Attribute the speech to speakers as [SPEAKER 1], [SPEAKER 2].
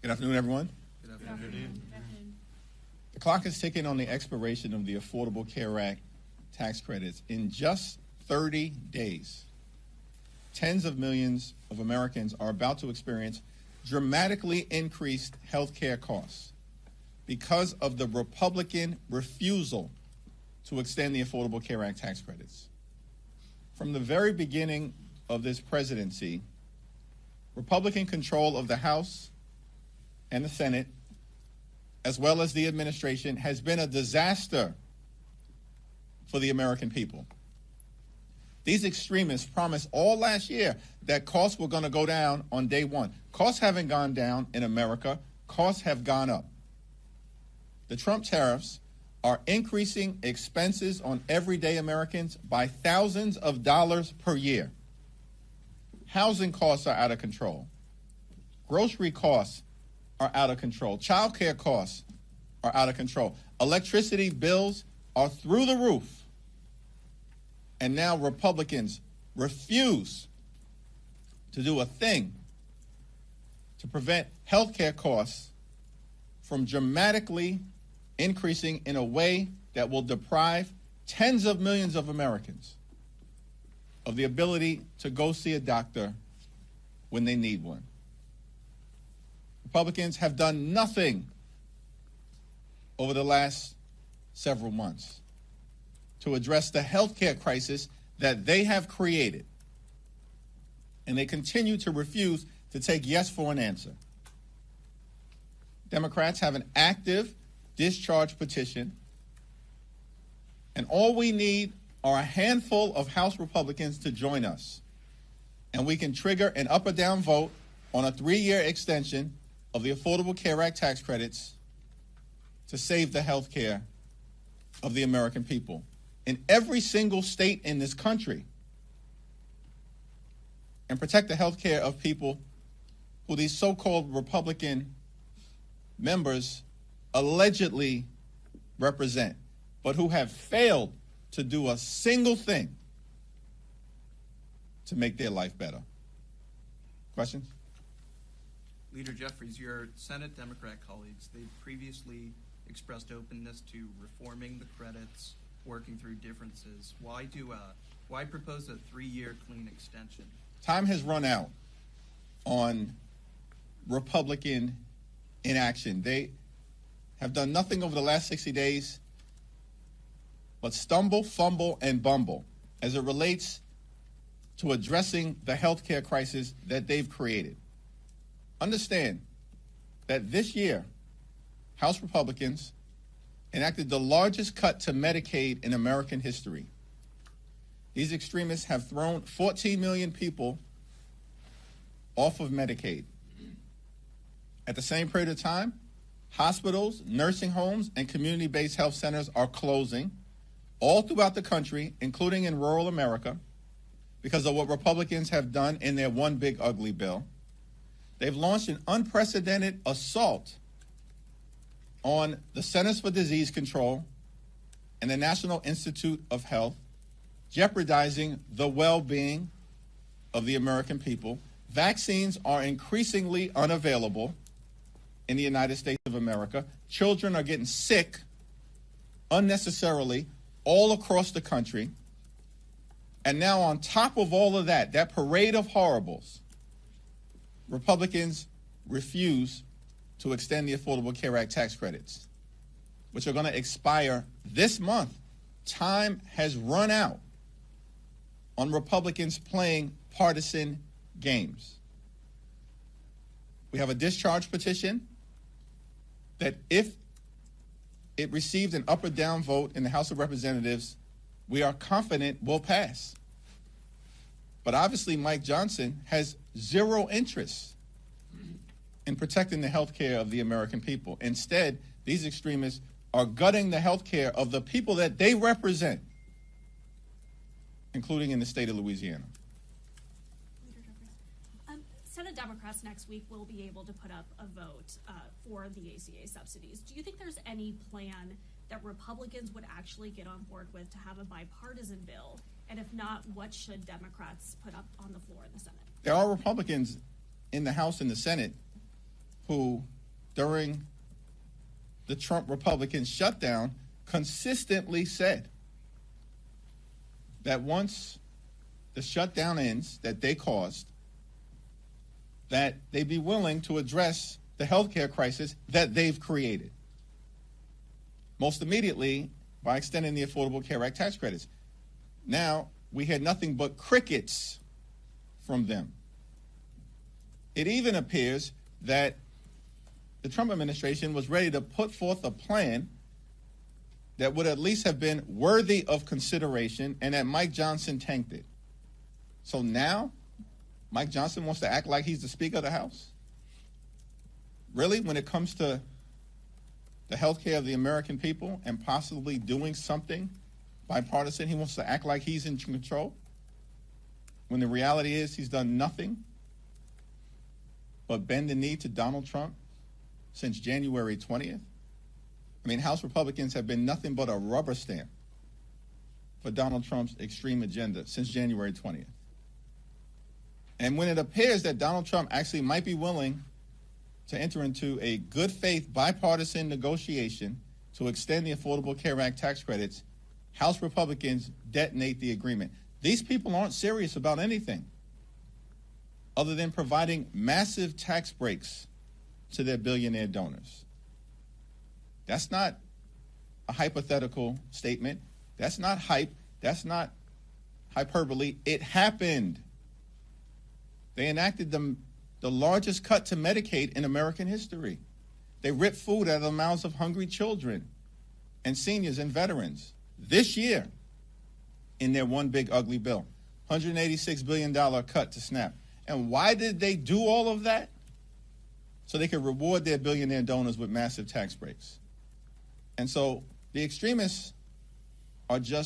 [SPEAKER 1] Good afternoon, everyone.
[SPEAKER 2] Good afternoon.
[SPEAKER 1] The clock is ticking on the expiration of the Affordable Care Act tax credits. In just 30 days, tens of millions of Americans are about to experience dramatically increased health care costs because of the Republican refusal to extend the Affordable Care Act tax credits. From the very beginning of this presidency, Republican control of the House and the Senate, as well as the administration, has been a disaster for the American people. These extremists promised all last year that costs were going to go down on day one. Costs haven't gone down in America. Costs have gone up. The Trump tariffs are increasing expenses on everyday Americans by thousands of dollars per year. Housing costs are out of control. Grocery costs are out of control. Child care costs are out of control. Electricity bills are through the roof. And now Republicans refuse to do a thing to prevent health care costs from dramatically increasing in a way that will deprive tens of millions of Americans of the ability to go see a doctor when they need one. Republicans have done nothing over the last several months to address the health care crisis that they have created. And they continue to refuse to take yes for an answer. Democrats have an active discharge petition, and all we need are a handful of House Republicans to join us. And we can trigger an up or down vote on a 3-year extension of the Affordable Care Act tax credits to save the health care of the American people in every single state in this country, and protect the health care of people who these so-called Republican members allegedly represent, but who have failed to do a single thing to make their life better. Questions?
[SPEAKER 2] Leader Jeffries, your Senate Democrat colleagues, they've previously expressed openness to reforming the credits, working through differences. Why propose a 3-year clean extension?
[SPEAKER 1] Time has run out on Republican inaction. They have done nothing over the last 60 days but stumble, fumble, and bumble as it relates to addressing the health care crisis that they've created. Understand that this year, House Republicans enacted the largest cut to Medicaid in American history. These extremists have thrown 14 million people off of Medicaid. At the same period of time, hospitals, nursing homes, and community-based health centers are closing all throughout the country, including in rural America, because of what Republicans have done in their one big ugly bill. They've launched an unprecedented assault on the Centers for Disease Control and the National Institute of Health, jeopardizing the well-being of the American people. Vaccines are increasingly unavailable in the United States of America. Children are getting sick unnecessarily all across the country. And now on top of all of that, that parade of horribles, Republicans refuse to extend the Affordable Care Act tax credits, which are going to expire this month. Time has run out on Republicans playing partisan games. We have a discharge petition that, if it received an up or down vote in the House of Representatives, we are confident will pass. But obviously Mike Johnson has zero interest in protecting the health care of the American people. Instead, these extremists are gutting the health care of the people that they represent, including in the state of Louisiana.
[SPEAKER 3] Senate Democrats next week will be able to put up a vote for the ACA subsidies. Do you think there's any plan that Republicans would actually get on board with to have a bipartisan bill? And if not, what should Democrats put up on the floor in the Senate?
[SPEAKER 1] There are Republicans in the House and the Senate who during the Trump Republican shutdown consistently said that once the shutdown ends that they caused, that they'd be willing to address the healthcare crisis that they've created. Most immediately by extending the Affordable Care Act tax credits. Now, we had nothing but crickets from them. It even appears that the Trump administration was ready to put forth a plan that would at least have been worthy of consideration, and that Mike Johnson tanked it. So now, Mike Johnson wants to act like he's the Speaker of the House? Really, when it comes to the health care of the American people and possibly doing something bipartisan, he wants to act like he's in control? When the reality is he's done nothing but bend the knee to Donald Trump since January 20th? I mean, House Republicans have been nothing but a rubber stamp for Donald Trump's extreme agenda since January 20th. And when it appears that Donald Trump actually might be willing to enter into a good faith bipartisan negotiation to extend the Affordable Care Act tax credits, House Republicans detonate the agreement. These people aren't serious about anything other than providing massive tax breaks to their billionaire donors. That's not a hypothetical statement. That's not hype. That's not hyperbole. It happened. They enacted the largest cut to Medicaid in American history. They ripped food out of the mouths of hungry children and seniors and veterans this year in their one big ugly bill. $186 billion cut to SNAP. And why did they do all of that? So they could reward their billionaire donors with massive tax breaks. And so the extremists are just